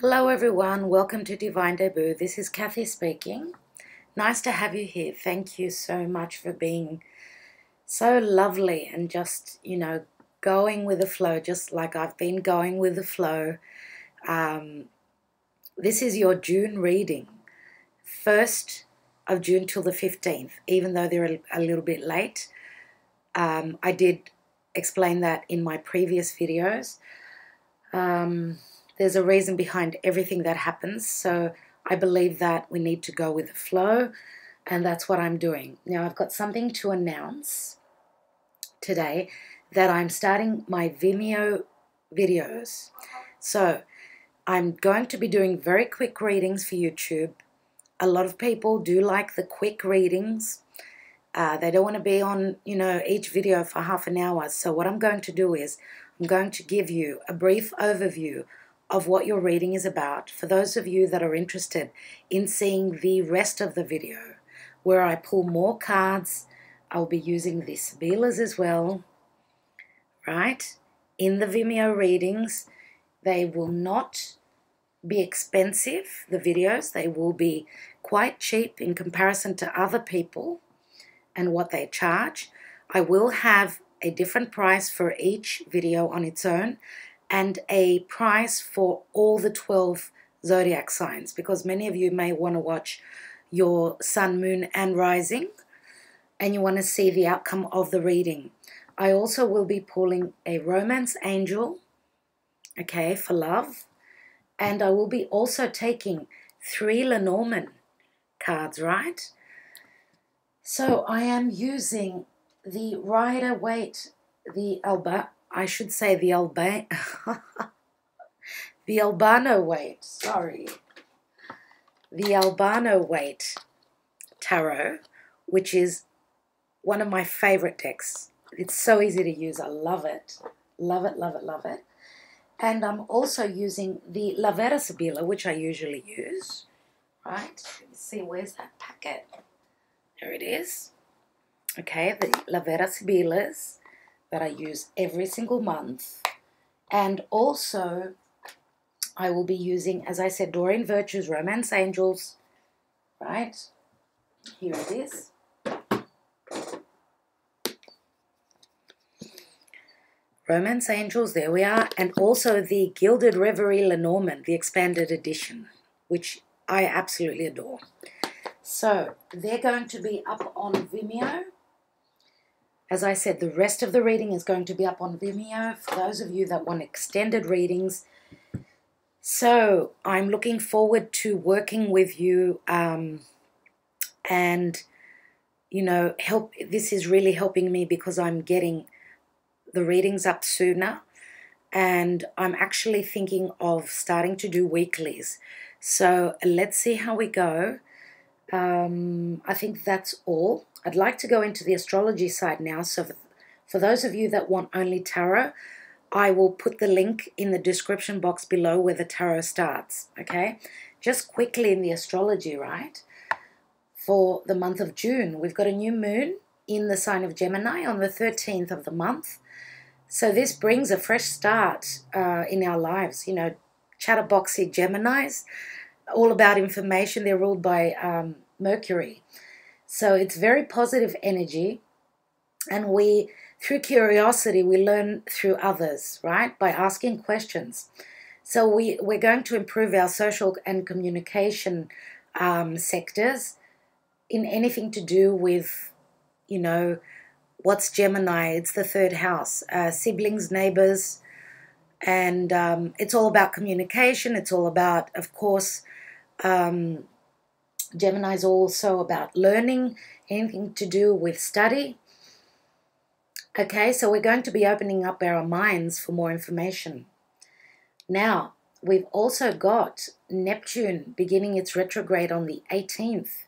Hello everyone, welcome to Divine Debut. This is Kathy speaking. Nice to have you here. Thank you so much for being so lovely and just, going with the flow, just like I've been going with the flow. This is your June reading, 1st of June till the 15th, even though they're a little bit late. I did explain that in my previous videos. There's a reason behind everything that happens, so I believe that we need to go with the flow, and that's what I'm doing. Now, I've got something to announce today, that I'm starting my Vimeo videos. So I'm going to be doing very quick readings for YouTube. A lot of people do like the quick readings. They don't want to be on, each video for half an hour. So what I'm going to do is I'm going to give you a brief overview of what your reading is about. For those of you that are interested in seeing the rest of the video, where I pull more cards, I'll be using the Sibilas as well, right? In the Vimeo readings, they will not be expensive, the videos. They will be quite cheap in comparison to other people and what they charge. I will have a different price for each video on its own, and a price for all the 12 zodiac signs, because many of you may want to watch your sun, moon, and rising, and you want to see the outcome of the reading. I also will be pulling a romance angel, okay, for love, and I will be also taking 3 Lenormand cards, right? So I am using the Rider-Waite, the the Albano-Waite, sorry. The Albano-Waite Tarot, which is one of my favorite decks. It's so easy to use. I love it. Love it, love it, love it. And I'm also using the Lavera Sibila, which I usually use, right? Let me see, where's that packet? There it is. Okay, the Lavera Sibilas that I use every single month. And also, I will be using, as I said, Doreen Virtue's Romance Angels, right? Here it is. Romance Angels, there we are. And also the Gilded Reverie Lenormand, the expanded edition, which I absolutely adore. So they're going to be up on Vimeo. As I said, the rest of the reading is going to be up on Vimeo for those of you that want extended readings. So I'm looking forward to working with you, and, this is really helping me because I'm getting the readings up sooner, and I'm actually thinking of starting to do weeklies. So let's see how we go. I think that's all. I'd like to go into the astrology side now. So for those of you that want only tarot, I will put the link in the description box below where the tarot starts, okay? Just quickly in the astrology, right? For the month of June, we've got a new moon in the sign of Gemini on the 13th of the month. So this brings a fresh start in our lives. Chatterboxy Geminis, all about information. They're ruled by Mercury. So it's very positive energy, and through curiosity, we learn through others, right? By asking questions. So we're going to improve our social and communication sectors in anything to do with, what's Gemini? It's the 3rd house, siblings, neighbors, and it's all about communication. It's all about, of course, Gemini is also about learning, anything to do with study. Okay, so we're going to be opening up our minds for more information. Now, we've also got Neptune beginning its retrograde on the 18th.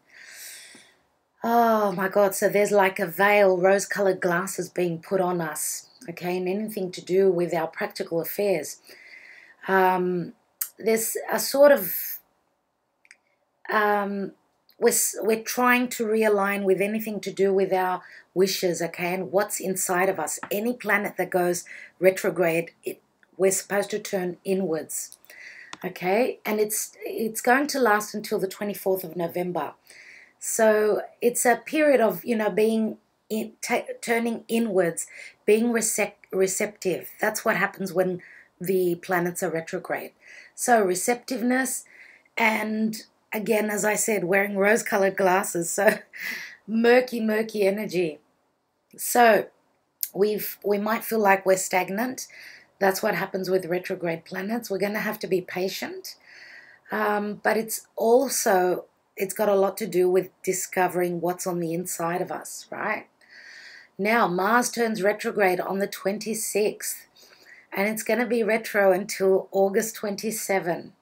Oh my God, so there's like a veil, rose-colored glasses being put on us, okay, and anything to do with our practical affairs. There's a sort of, we're trying to realign with anything to do with our wishes, okay, and what's inside of us. Any planet that goes retrograde, we're supposed to turn inwards. Okay, and it's going to last until the 24th of November. So it's a period of, being turning inwards, being receptive. That's what happens when the planets are retrograde. So receptiveness, and again, as I said, wearing rose-colored glasses. So murky, murky energy. So we might feel like we're stagnant. That's what happens with retrograde planets. We're going to have to be patient. But it's got a lot to do with discovering what's on the inside of us, right? Now, Mars turns retrograde on the 26th, and it's going to be retro until August 27.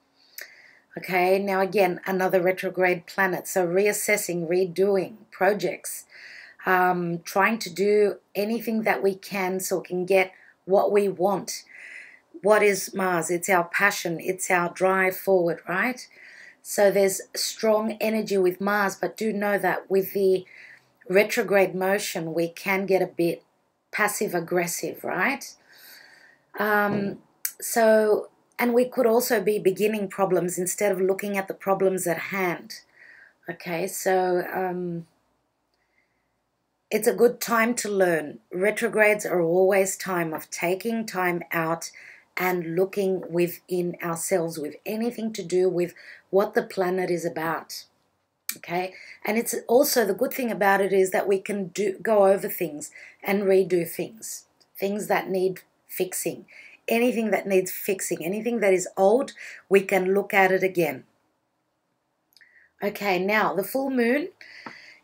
Okay, now again, another retrograde planet. So reassessing, redoing projects, trying to do anything that we can so we can get what we want. What is Mars? It's our passion. It's our drive forward, right? So there's strong energy with Mars, but do know that with the retrograde motion, we can get a bit passive-aggressive, right? And we could also be beginning problems instead of looking at the problems at hand. Okay, so it's a good time to learn. Retrogrades are always time of taking time out and looking within ourselves with anything to do with what the planet is about. Okay, and it's also, the good thing about it is that we can go over things and redo things that need fixing. Anything that needs fixing, anything that is old, we can look at it again. Okay, now the full moon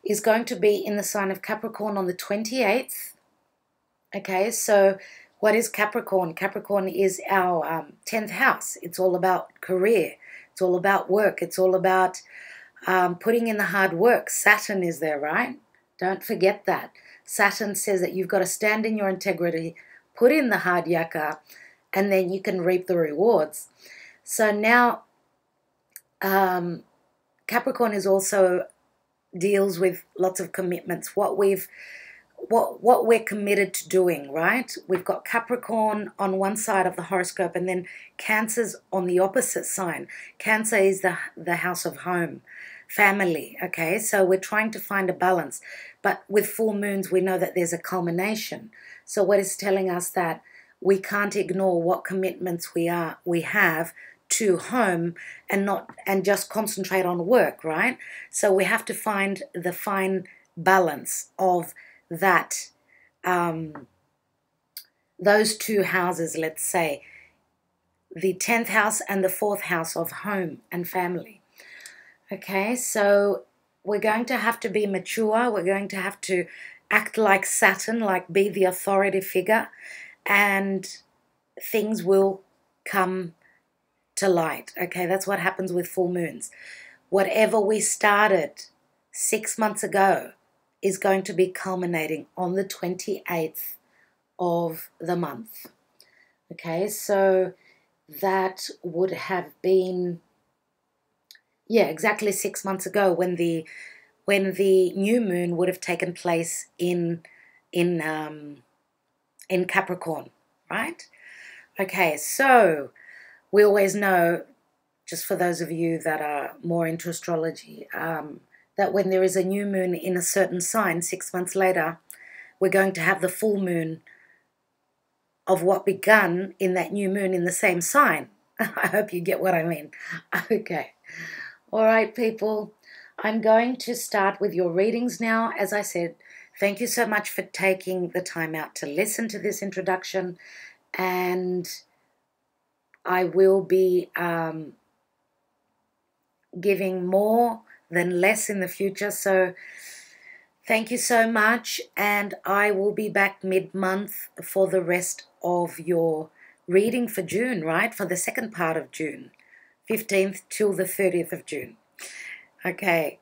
is going to be in the sign of Capricorn on the 28th. Okay, so what is Capricorn? Capricorn is our 10th house. It's all about career. It's all about work. It's all about putting in the hard work. Saturn is there, right? Don't forget that. Saturn says that you've got to stand in your integrity, put in the hard yakka, and then you can reap the rewards. So now Capricorn is also deals with lots of commitments, what we're committed to doing, right? We've got Capricorn on one side of the horoscope, and then Cancer's on the opposite sign. Cancer is the house of home, family, okay? So we're trying to find a balance. But with full moons, we know that there's a culmination. So what is telling us that we can't ignore what commitments we have to home and just concentrate on work, right? So we have to find the fine balance of that, those two houses, let's say, the 10th house and the 4th house of home and family. Okay, so we're going to have to be mature. We're going to have to act like Saturn, like be the authority figure, and things will come to light. Okay, that's what happens with full moons. Whatever we started 6 months ago is going to be culminating on the 28th of the month. Okay, so that would have been, yeah, exactly 6 months ago when the new moon would have taken place in Capricorn, right? Okay, so we always know, just for those of you that are more into astrology, that when there is a new moon in a certain sign, 6 months later, we're going to have the full moon of what begun in that new moon in the same sign. I hope you get what I mean. Okay. All right, people. I'm going to start with your readings now. As I said, thank you so much for taking the time out to listen to this introduction, and I will be giving more than less in the future. So thank you so much, and I will be back mid-month for the rest of your reading for June, right? For the second part of June, 15th till the 30th of June. Okay.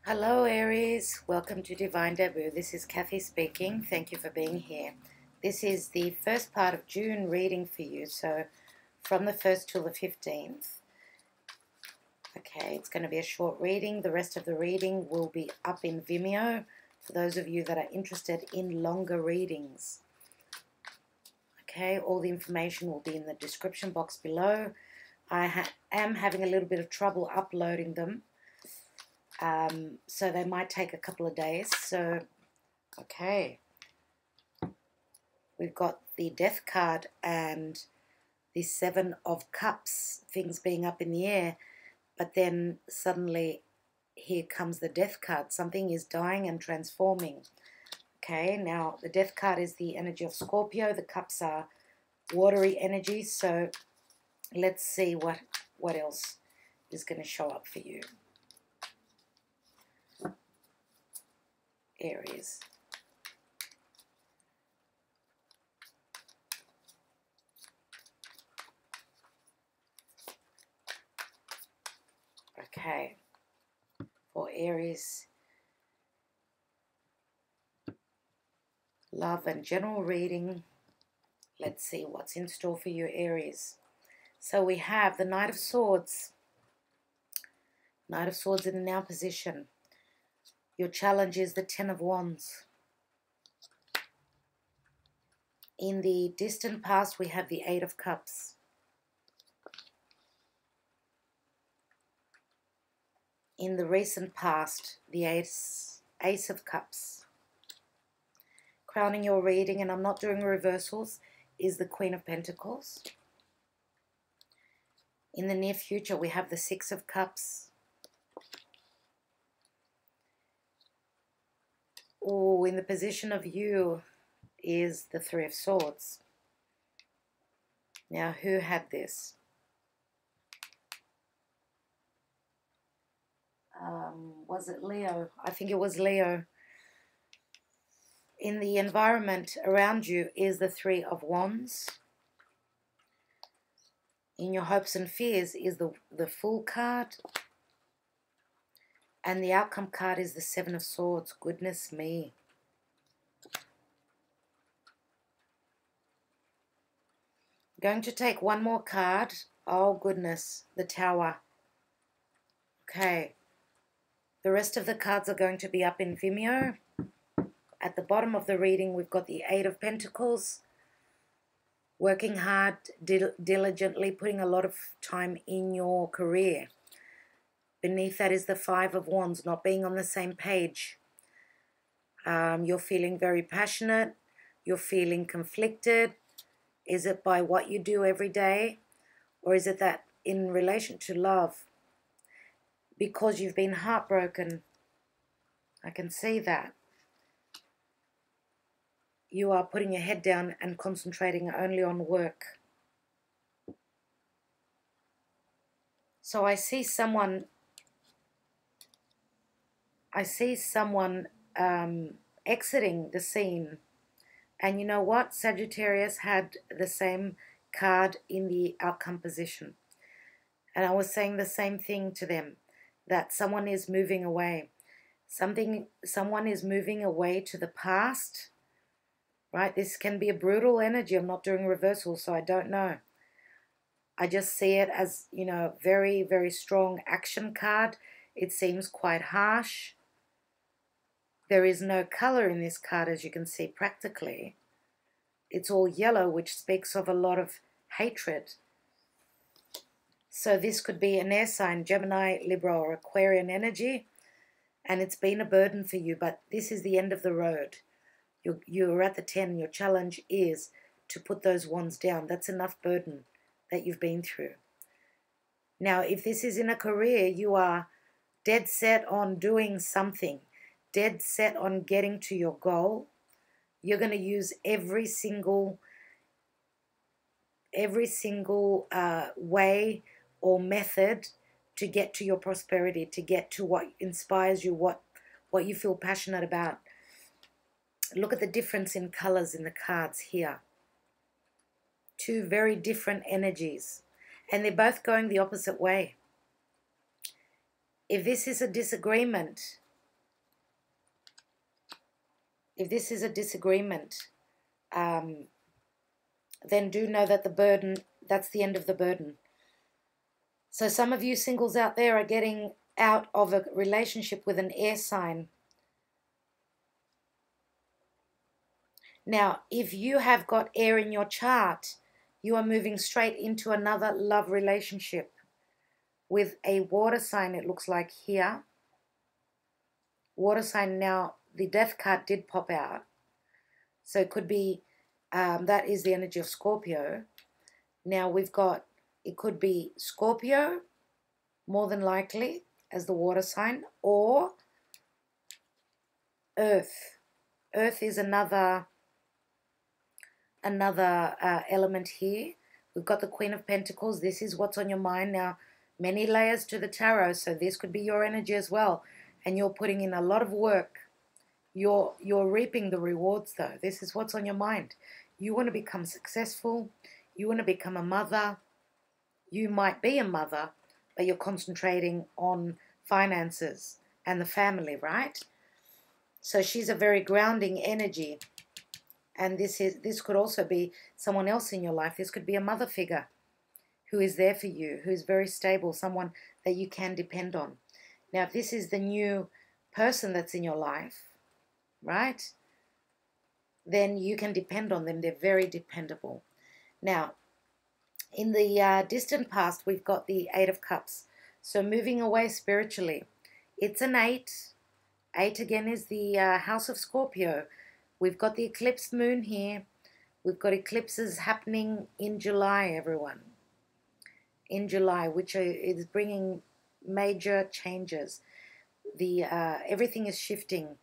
Hello, Aries. Welcome to Divine Debut. This is Kathy speaking. Thank you for being here. This is the first part of June reading for you, so from the 1st till the 15th. Okay, it's going to be a short reading. The rest of the reading will be up in Vimeo for those of you that are interested in longer readings. Okay, all the information will be in the description box below. I am having a little bit of trouble uploading them, so they might take a couple of days. So, okay, we've got the Death card and the Seven of Cups, things being up in the air, but then suddenly here comes the Death card. Something is dying and transforming. Okay, now the Death card is the energy of Scorpio. The cups are watery energy. So let's see what else is going to show up for you. Aries. Okay, for Aries, love and general reading. Let's see what's in store for you, Aries. So we have the Knight of Swords. Knight of Swords in the now position. Your challenge is the Ten of Wands. In the distant past, we have the Eight of Cups. In the recent past, the Ace of Cups. Crowning your reading, and I'm not doing reversals, is the Queen of Pentacles. In the near future, we have the Six of Cups. Oh, in the position of you is the Three of Swords. Now, who had this? Was it Leo? I think it was Leo. In the environment around you is the Three of Wands. In your hopes and fears is the Fool card. And the outcome card is the Seven of Swords. Goodness me. Going to take one more card. Oh, goodness. The Tower. Okay. The rest of the cards are going to be up in Vimeo. At the bottom of the reading, we've got the Eight of Pentacles. Working hard, diligently, putting a lot of time in your career. Beneath that is the Five of Wands, not being on the same page. You're feeling very passionate. You're feeling conflicted. Is it by what you do every day? Or is it that in relation to love? Because you've been heartbroken. I can see that. You are putting your head down and concentrating only on work. So I see someone exiting the scene. And you know what? Sagittarius had the same card in the outcome position. And I was saying the same thing to them, that someone is moving away. Someone is moving away to the past. Right? This can be a brutal energy. I'm not doing reversals, so I don't know. I just see it as, you know, very, very strong action card. It seems quite harsh. There is no color in this card, as you can see practically. It's all yellow, which speaks of a lot of hatred. So this could be an air sign, Gemini, Libra, or Aquarian energy. And it's been a burden for you, but this is the end of the road. You're at the 10. Your challenge is to put those wands down. That's enough burden that you've been through. Now, if this is in a career, you are dead set on doing something, dead set on getting to your goal. You're going to use every single way or method to get to your prosperity, to get to what inspires you, what you feel passionate about. Look at the difference in colors in the cards here. Two very different energies. And they're both going the opposite way. If this is a disagreement, then do know that the burden, that's the end of the burden. So some of you singles out there are getting out of a relationship with an air sign. Now, if you have got air in your chart, you are moving straight into another love relationship with a water sign, it looks like here. Water sign. Now, the death card did pop out. So it could be, that is the energy of Scorpio. Now we've got, it could be Scorpio, more than likely, as the water sign, or Earth. Earth is another element here. We've got the Queen of Pentacles. This is what's on your mind. Now, many layers to the tarot, so this could be your energy as well. And you're putting in a lot of work. You're reaping the rewards, though. This is what's on your mind. You want to become successful. You want to become a mother. You might be a mother, but you're concentrating on finances and the family, right? So she's a very grounding energy. And this could also be someone else in your life. This could be a mother figure who is there for you, who is very stable, someone that you can depend on. Now, if this is the new person that's in your life, right, then you can depend on them. They're very dependable. Now, in the distant past, we've got the Eight of Cups. So moving away spiritually. It's an 8. 8 again is the house of Scorpio. We've got the eclipsed moon here. We've got eclipses happening in July, everyone. In July, which is bringing major changes. Everything is shifting.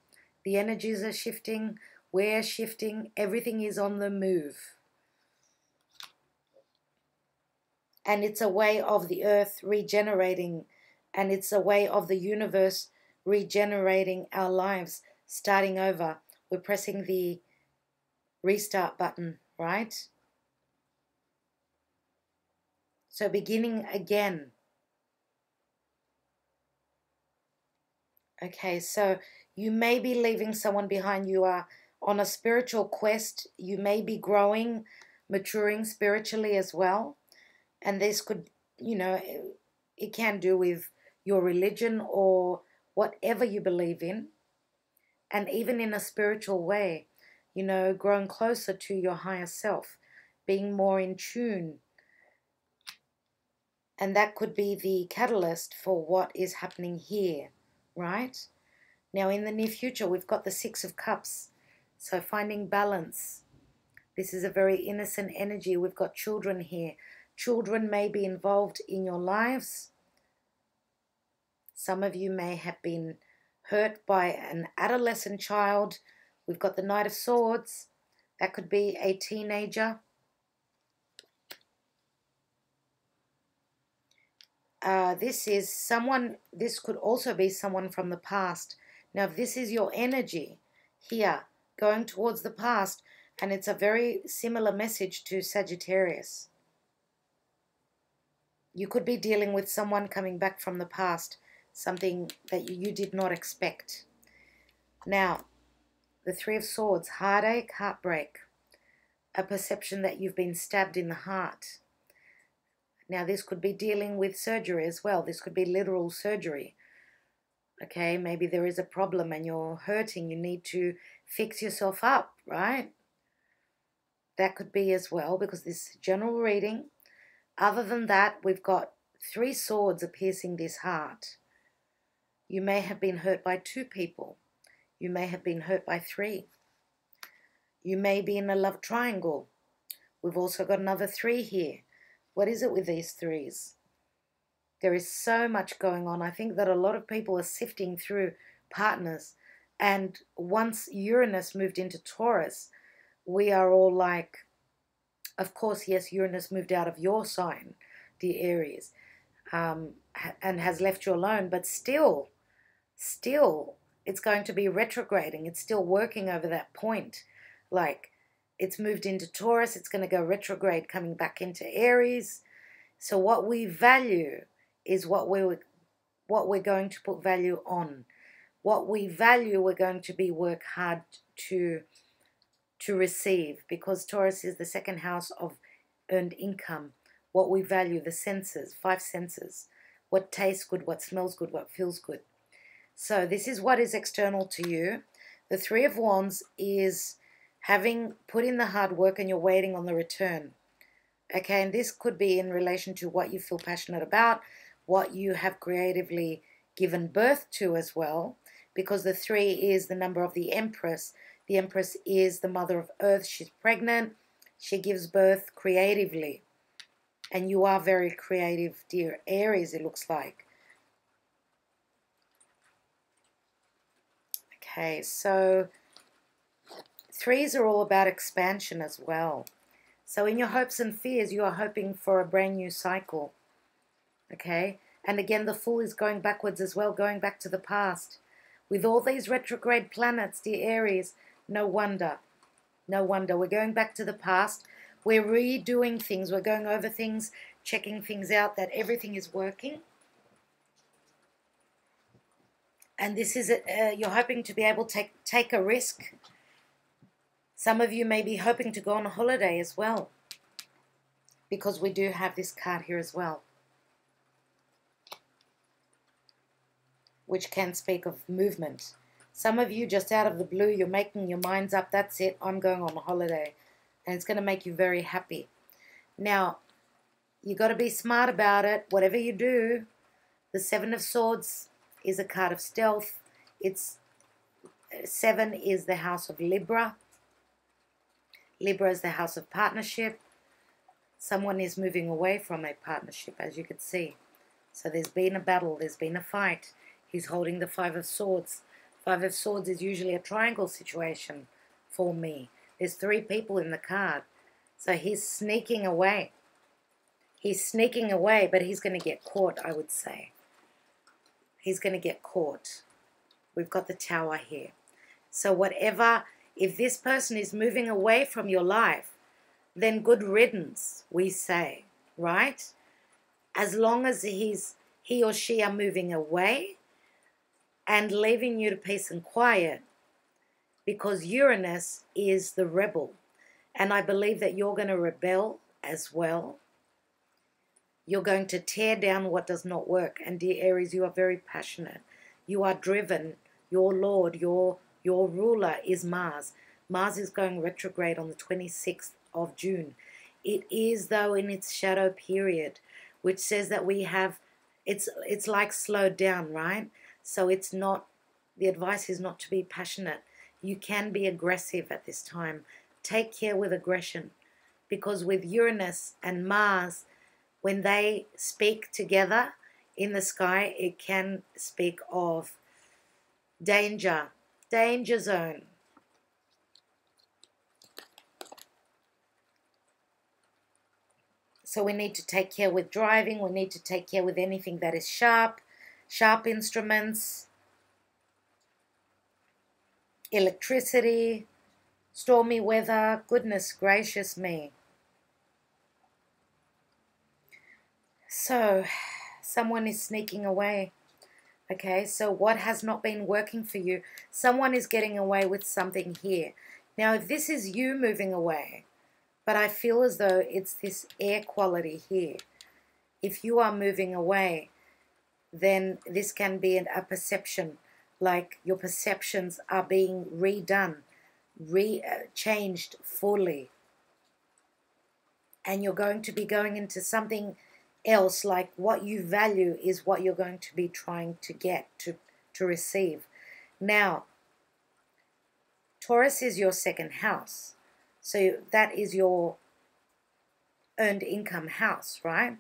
The energies are shifting. We're shifting. Everything is on the move. And it's a way of the earth regenerating. And it's a way of the universe regenerating our lives, starting over. We're pressing the restart button, right? So beginning again. Okay, so you may be leaving someone behind. You are on a spiritual quest. You may be growing, maturing spiritually as well. And this could, it can do with your religion or whatever you believe in. And even in a spiritual way, growing closer to your higher self, being more in tune. And that could be the catalyst for what is happening here, right? Now, in the near future, we've got the Six of Cups. So finding balance. This is a very innocent energy. We've got children here. Children may be involved in your lives. Some of you may have been hurt by an adolescent child. We've got the Knight of Swords. That could be a teenager. This could also be someone from the past. Now, if this is your energy here, going towards the past, and it's a very similar message to Sagittarius. You could be dealing with someone coming back from the past, something that you did not expect. Now, the Three of Swords, heartache, heartbreak, a perception that you've been stabbed in the heart. Now, this could be dealing with surgery as well. This could be literal surgery. Okay, maybe there is a problem and you're hurting. You need to fix yourself up, right? That could be as well, because this is general reading. Other than that, we've got 3 swords are piercing this heart. You may have been hurt by 2 people. You may have been hurt by 3. You may be in a love triangle. We've also got another 3 here. What is it with these 3s? There is so much going on. I think that a lot of people are sifting through partners. And once Uranus moved into Taurus, we are all like, of course, yes, Uranus moved out of your sign, dear Aries, and has left you alone. But still, it's going to be retrograding. It's still working over that point. Like, it's moved into Taurus. It's going to go retrograde, coming back into Aries. So what we value is what we're going to put value on. What we value, we're going to be work hard to receive, because Taurus is the second house of earned income. What we value, the senses, 5 senses. What tastes good, what smells good, what feels good. So this is what is external to you. The Three of Wands having put in the hard work and you're waiting on the return. Okay, and this could be in relation to what you feel passionate about, what you have creatively given birth to as well, because the 3 is the number of the Empress. The Empress is the mother of Earth. She's pregnant. She gives birth creatively. And you are very creative, dear Aries, it looks like. Okay, so 3s are all about expansion as well. So in your hopes and fears, you are hoping for a brand new cycle. Okay? And again, the Fool is going backwards as well, going back to the past. With all these retrograde planets, dear Aries, no wonder. No wonder. We're going back to the past. We're redoing things. We're going over things, checking things out, that everything is working. And this is, you're hoping to be able to take a risk. Some of you may be hoping to go on a holiday as well, because we do have this card here as well, which can speak of movement. Some of you, just out of the blue, you're making your minds up, that's it, I'm going on a holiday. And it's going to make you very happy. Now, you got to be smart about it. Whatever you do, the 7 of Swords is a card of stealth. 7 is the house of Libra. Libra is the house of partnership. Someone is moving away from a partnership, as you can see. So there's been a battle, there's been a fight. He's holding the 5 of Swords. 5 of Swords is usually a triangle situation for me. There's 3 people in the card. So he's sneaking away. He's sneaking away, but he's going to get caught, I would say. He's going to get caught. We've got the Tower here. So whatever, if this person is moving away from your life, then good riddance, we say, right? As long as he or she are moving away and leaving you to peace and quiet, because Uranus is the rebel. And I believe that you're going to rebel as well. You're going to tear down what does not work. And dear Aries, you are very passionate. You are driven. Your Lord, your ruler is Mars. Mars is going retrograde on the 26th of June. It is, though, in its shadow period, which says that we have, it's like slowed down, right? So it's not, the advice is not to be passionate. You can be aggressive at this time. Take care with aggression, because with Uranus and Mars, when they speak together in the sky, it can speak of danger, danger zone. So we need to take care with driving. We need to take care with anything that is sharp, sharp instruments, electricity, stormy weather. Goodness gracious me. So someone is sneaking away. Okay, so what has not been working for you? Someone is getting away with something here. Now, if this is you moving away, but I feel as though it's this air quality here. If you are moving away, then this can be a perception, like your perceptions are being redone, changed fully. And you're going to be going into something else, like what you value is what you're going to be trying to get, to receive. Now, Taurus is your 2nd house. So that is your earned income house, right?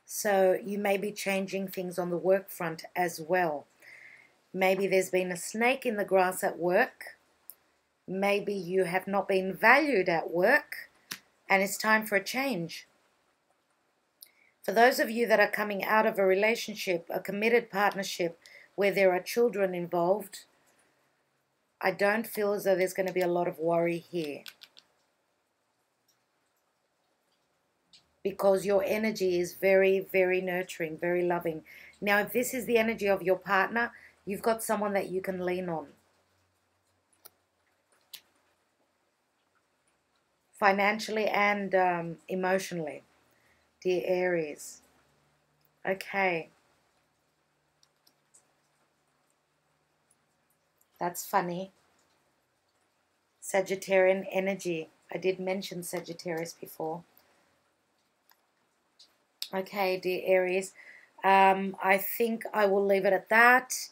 So you may be changing things on the work front as well. Maybe there's been a snake in the grass at work. Maybe you have not been valued at work, and it's time for a change. For those of you that are coming out of a relationship, a committed partnership where there are children involved, I don't feel as though there's going to be a lot of worry here, because your energy is very, very nurturing, very loving. Now, if this is the energy of your partner, you've got someone that you can lean on. Financially and emotionally, dear Aries. Okay. That's funny. Sagittarian energy. I did mention Sagittarius before. Okay, dear Aries. I think I will leave it at that.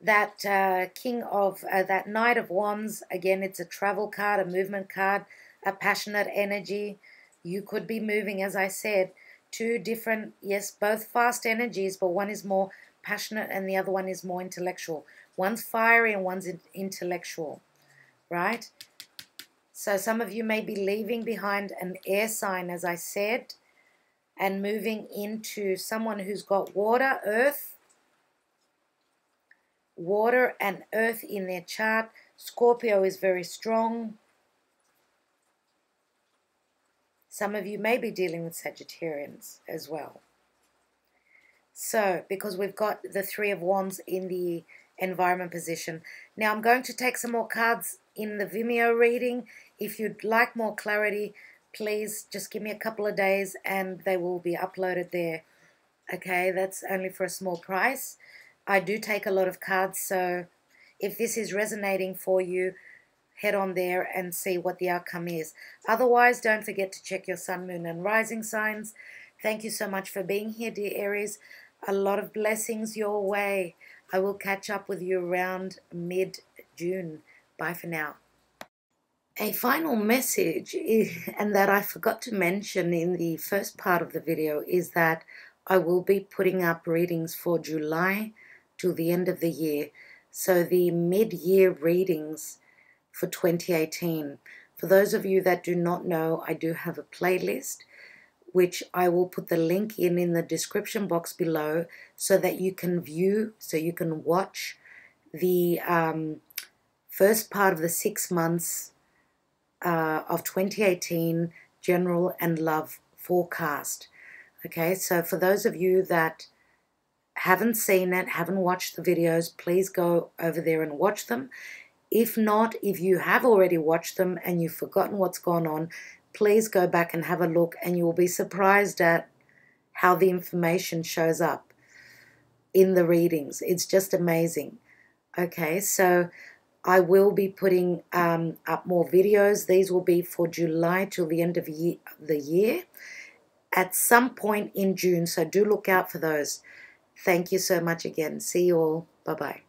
That that Knight of Wands, again, it's a travel card, a movement card, a passionate energy. You could be moving, as I said, two different, yes, both fast energies, but one is more passionate and the other one is more intellectual. One's fiery and one's intellectual, right? So some of you may be leaving behind an air sign, as I said, and moving into someone who's got water and earth in their chart. Scorpio is very strong. Some of you may be dealing with Sagittarians as well. So, because we've got the Three of Wands in the environment position. Now, I'm going to take some more cards in the Vimeo reading. If you'd like more clarity, please just give me a couple of days and they will be uploaded there. Okay, that's only for a small price. I do take a lot of cards, so if this is resonating for you, head on there and see what the outcome is. Otherwise, don't forget to check your sun, moon, and rising signs. Thank you so much for being here, dear Aries. A lot of blessings your way. I will catch up with you around mid-June. Bye for now. A final message, and that I forgot to mention in the first part of the video, is that I will be putting up readings for July till the end of the year. So the mid-year readings for 2018. For those of you that do not know, I do have a playlist, which I will put the link in the description box below so that you can view, so you can watch the first part of the 6 months of 2018 general and love forecast. Okay, so for those of you that haven't seen it, haven't watched the videos, please go over there and watch them. If not, if you have already watched them and you've forgotten what's gone on, please go back and have a look and you will be surprised at how the information shows up in the readings. It's just amazing. Okay, so I will be putting up more videos. These will be for July till the end of the year at some point in June, so do look out for those. Thank you so much again. See you all. Bye-bye.